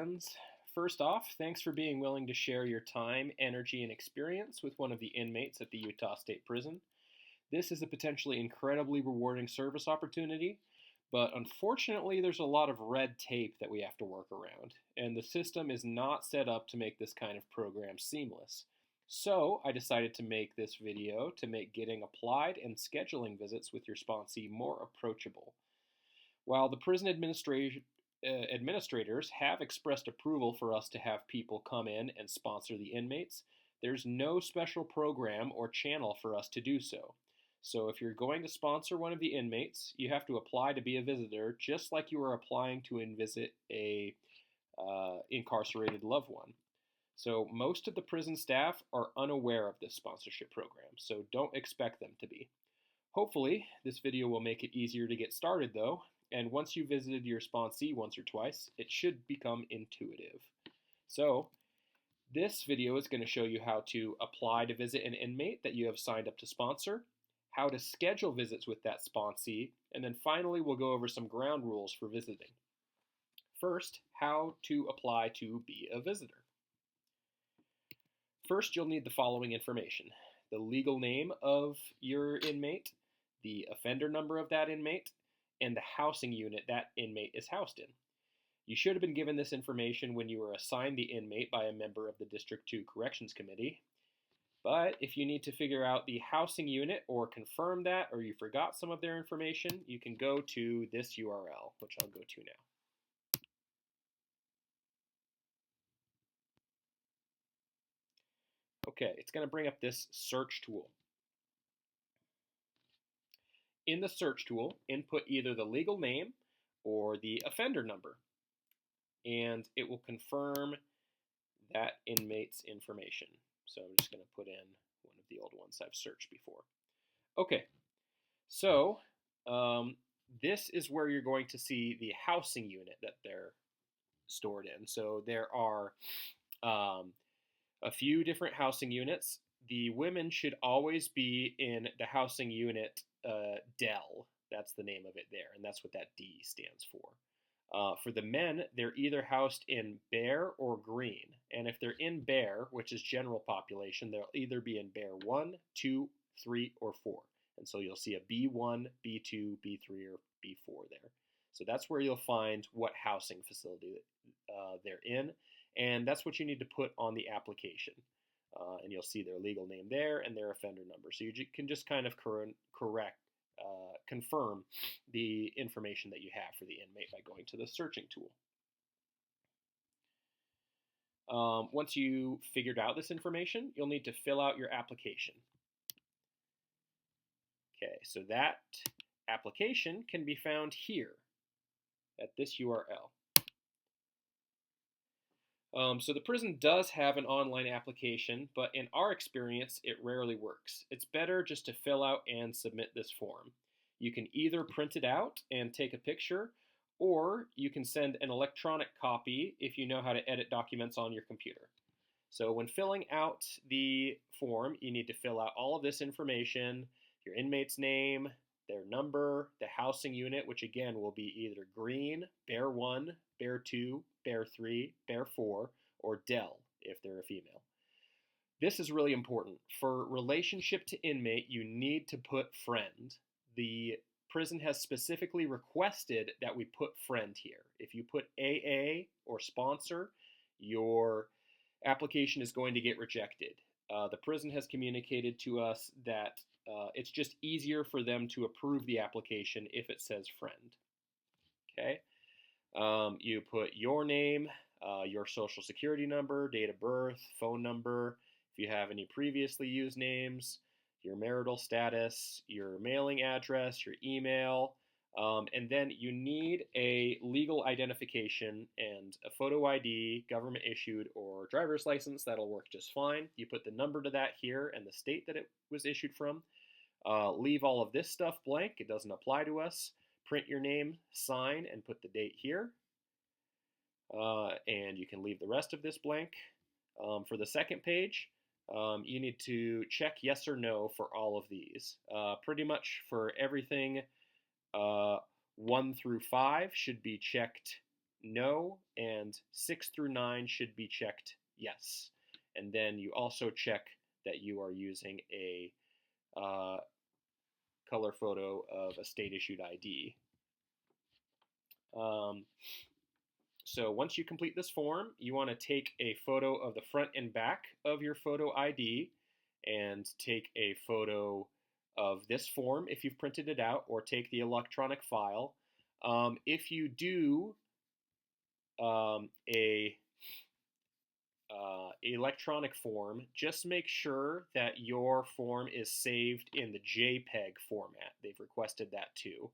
friends. First off, thanks for being willing to share your time, energy, and experience with one of the inmates at the Utah State Prison. This is a potentially incredibly rewarding service opportunity, but unfortunately, there's a lot of red tape that we have to work around, and the system is not set up to make this kind of program seamless. So, I decided to make this video to make getting applied and scheduling visits with your sponsee more approachable. While the prison administrators have expressed approval for us to have people come in and sponsor the inmates, there's no special program or channel for us to do so. So if you're going to sponsor one of the inmates, you have to apply to be a visitor just like you are applying to visit a incarcerated loved one. So most of the prison staff are unaware of this sponsorship program, so don't expect them to be. Hopefully, this video will make it easier to get started though, and once you visited your sponsee once or twice, it should become intuitive. So, this video is going to show you how to apply to visit an inmate that you have signed up to sponsor, how to schedule visits with that sponsee, and then finally we'll go over some ground rules for visiting. First, how to apply to be a visitor. First, you'll need the following information: the legal name of your inmate, the offender number of that inmate, and the housing unit that inmate is housed in. You should have been given this information when you were assigned the inmate by a member of the District 2 Corrections Committee. But if you need to figure out the housing unit or confirm that, or you forgot some of their information, you can go to this URL, which I'll go to now. Okay, it's going to bring up this search tool. In the search tool, input either the legal name or the offender number, and it will confirm that inmate's information. So I'm just going to put in one of the old ones I've searched before. Okay, so this is where you're going to see the housing unit that they're stored in. So there are a few different housing units. The women should always be in the housing unit Dell. That's the name of it there, and that's what that D stands for. For the men, they're either housed in Bear or Green, and if they're in Bear, which is general population, they'll either be in Bear 1, 2, 3, or 4. And so you'll see a B1, B2, B3, or B4 there. So that's where you'll find what housing facility they're in, and that's what you need to put on the application. And you'll see their legal name there and their offender number. So you can just kind of confirm the information that you have for the inmate by going to the searching tool. Once you figured out this information, you'll need to fill out your application. Okay, so that application can be found here at this URL. So the prison does have an online application, but in our experience, it rarely works. It's better just to fill out and submit this form. You can either print it out and take a picture, or you can send an electronic copy if you know how to edit documents on your computer. So when filling out the form, you need to fill out all of this information: your inmate's name, their number, the housing unit, which again will be either Green, Bear 1, Bear 2, Bear 3, Bear 4, or Dell if they're a female. This is really important. For relationship to inmate, you need to put friend. The prison has specifically requested that we put friend here. If you put AA or sponsor, your application is going to get rejected. The prison has communicated to us that it's just easier for them to approve the application if it says friend. Okay? You put your name, your social security number, date of birth, phone number, if you have any previously used names, your marital status, your mailing address, your email, and then you need a legal identification and a photo ID, government issued, or driver's license. That'll work just fine. You put the number to that here and the state that it was issued from. Leave all of this stuff blank. It doesn't apply to us. Print your name, sign, and put the date here. And you can leave the rest of this blank. For the second page, you need to check yes or no for all of these. Pretty much for everything 1 through 5 should be checked no, and 6 through 9 should be checked yes. And then you also check that you are using a color photo of a state-issued ID. So once you complete this form, you want to take a photo of the front and back of your photo ID and take a photo of this form if you've printed it out, or take the electronic file. If you do a electronic form, just make sure that your form is saved in the JPEG format. They've requested that too.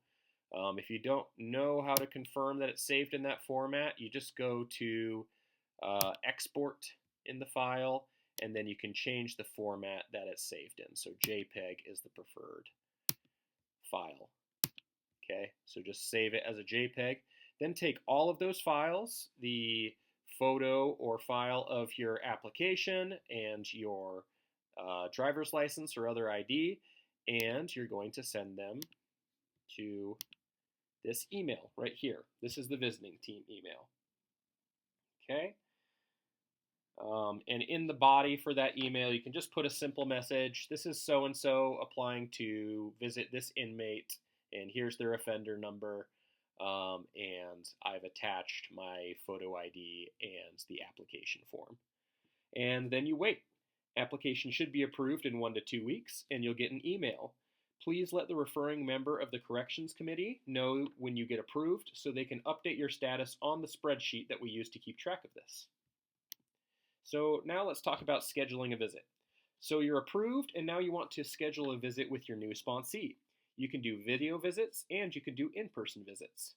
If you don't know how to confirm that it's saved in that format, you just go to export in the file, and then you can change the format that it's saved in. So JPEG is the preferred file. Okay, so just save it as a JPEG. Then take all of those files, the photo or file of your application and your driver's license or other ID, and you're going to send them to this email right here. This is the visiting team email. Okay. And in the body for that email, you can just put a simple message. This is so-and-so applying to visit this inmate, and here's their offender number, and I've attached my photo ID and the application form. And then you wait. Application should be approved in 1 to 2 weeks, and you'll get an email. Please let the referring member of the Corrections Committee know when you get approved so they can update your status on the spreadsheet that we use to keep track of this. So now let's talk about scheduling a visit. So you're approved, and now you want to schedule a visit with your new sponsee. You can do video visits, and you can do in-person visits.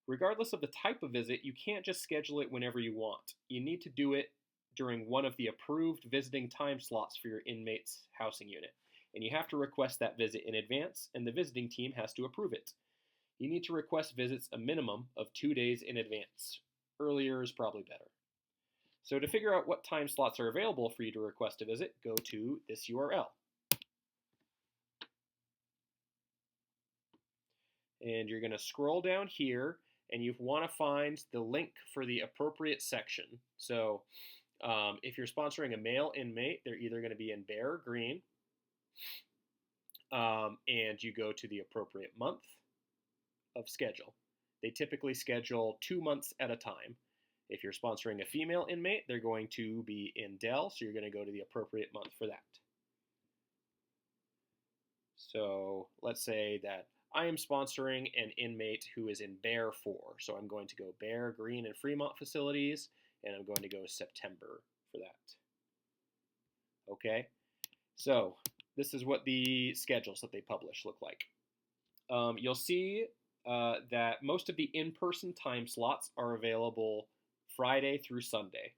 Regardless of the type of visit, you can't just schedule it whenever you want. You need to do it during one of the approved visiting time slots for your inmate's housing unit. And you have to request that visit in advance, and the visiting team has to approve it. You need to request visits a minimum of 2 days in advance. Earlier is probably better. So to figure out what time slots are available for you to request a visit, go to this URL. And you're going to scroll down here, and you want to find the link for the appropriate section. So if you're sponsoring a male inmate, they're either going to be in bare or green. And you go to the appropriate month of schedule. They typically schedule 2 months at a time. If you're sponsoring a female inmate, they're going to be in Dell, so you're going to go to the appropriate month for that. So let's say that I am sponsoring an inmate who is in Bear 4, so I'm going to go Bear, Green, and Fremont facilities, and I'm going to go September for that. Okay, so this is what the schedules that they publish look like. You'll see that most of the in-person time slots are available Friday through Sunday.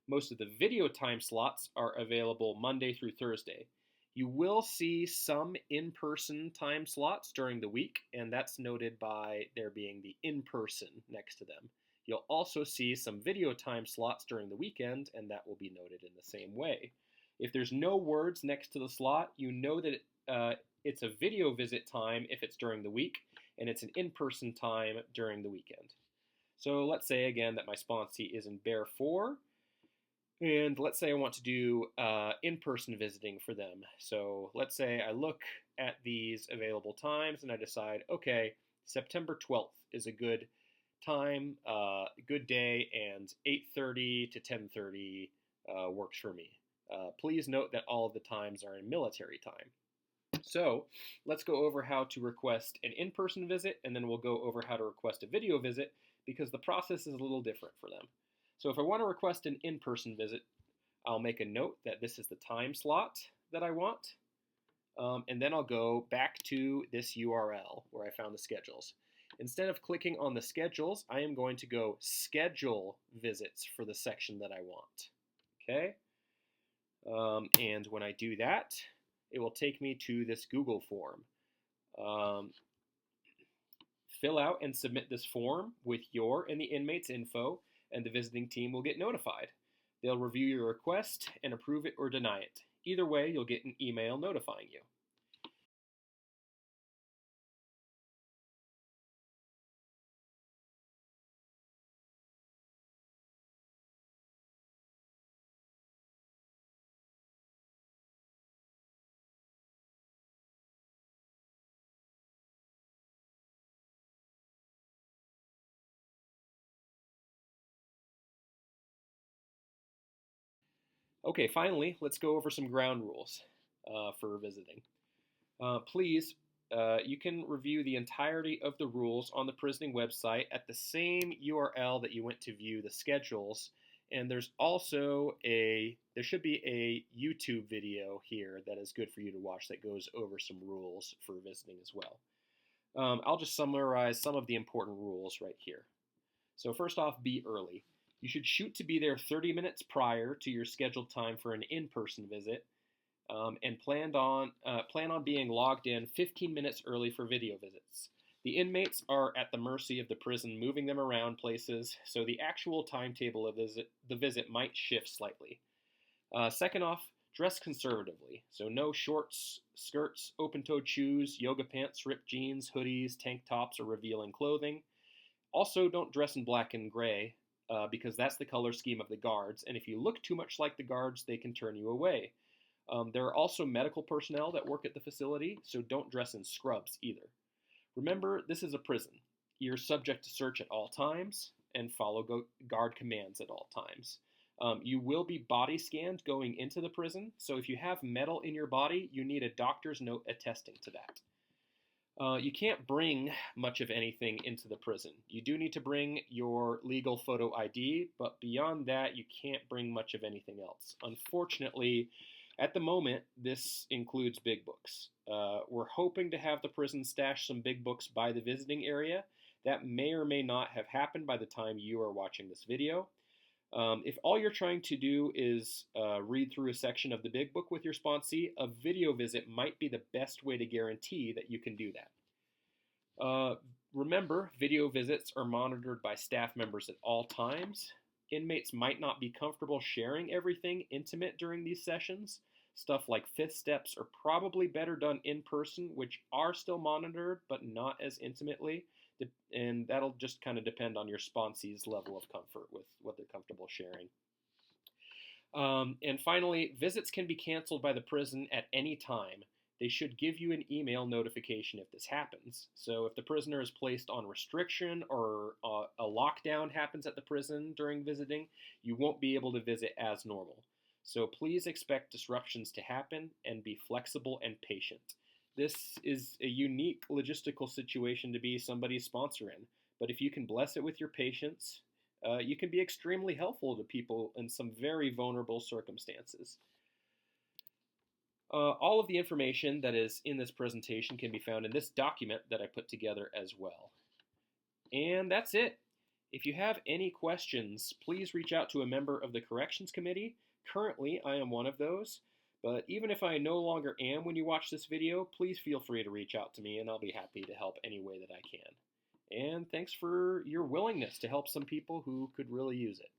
Most of the video time slots are available Monday through Thursday. You will see some in-person time slots during the week, and that's noted by there being the in-person next to them. You'll also see some video time slots during the weekend, and that will be noted in the same way. If there's no words next to the slot, you know that it's a video visit time if it's during the week, and it's an in-person time during the weekend. So let's say again that my sponsee is in Bear 4, and let's say I want to do in-person visiting for them. So let's say I look at these available times and I decide, okay, September 12th is a good time, good day, and 8:30 to 10:30 works for me. Please note that all of the times are in military time. So let's go over how to request an in-person visit, and then we'll go over how to request a video visit, because the process is a little different for them. So if I want to request an in-person visit, I'll make a note that this is the time slot that I want, and then I'll go back to this URL where I found the schedules. Instead of clicking on the schedules, I am going to go schedule visits for the section that I want. Okay? And when I do that, it will take me to this Google form. Fill out and submit this form with your and the inmate's info, and the visiting team will get notified. They'll review your request and approve it or deny it. Either way, you'll get an email notifying you. Okay, finally, let's go over some ground rules for visiting. Please, you can review the entirety of the rules on the prisoning website at the same URL that you went to view the schedules. And there should be a YouTube video here that is good for you to watch that goes over some rules for visiting as well. I'll just summarize some of the important rules right here. So first off, be early. You should shoot to be there 30 minutes prior to your scheduled time for an in-person visit, and plan on being logged in 15 minutes early for video visits. The inmates are at the mercy of the prison moving them around places, so the actual timetable of the visit might shift slightly. Second off, dress conservatively. So no shorts, skirts, open-toed shoes, yoga pants, ripped jeans, hoodies, tank tops, or revealing clothing. Also, don't dress in black and gray, because that's the color scheme of the guards, and if you look too much like the guards, they can turn you away. There are also medical personnel that work at the facility, so don't dress in scrubs either. Remember, this is a prison. You're subject to search at all times and follow guard commands at all times. You will be body scanned going into the prison, so if you have metal in your body, you need a doctor's note attesting to that. You can't bring much of anything into the prison. You do need to bring your legal photo ID, but beyond that, you can't bring much of anything else. Unfortunately, at the moment, this includes big books. We're hoping to have the prison stash some big books by the visiting area. That may or may not have happened by the time you are watching this video. If all you're trying to do is read through a section of the big book with your sponsee, a video visit might be the best way to guarantee that you can do that. Remember, video visits are monitored by staff members at all times. Inmates might not be comfortable sharing everything intimate during these sessions. Stuff like fifth steps are probably better done in person, which are still monitored, but not as intimately. And that'll just kind of depend on your sponsee's level of comfort with what they're comfortable sharing. And finally, visits can be canceled by the prison at any time. They should give you an email notification if this happens. So if the prisoner is placed on restriction or a lockdown happens at the prison during visiting, you won't be able to visit as normal. So please expect disruptions to happen and be flexible and patient. This is a unique logistical situation to be somebody's sponsor in, but if you can bless it with your patience, you can be extremely helpful to people in some very vulnerable circumstances. All of the information that is in this presentation can be found in this document that I put together as well. And that's it. If you have any questions, please reach out to a member of the Corrections Committee. Currently, I am one of those, but even if I no longer am when you watch this video, please feel free to reach out to me and I'll be happy to help any way that I can. And thanks for your willingness to help some people who could really use it.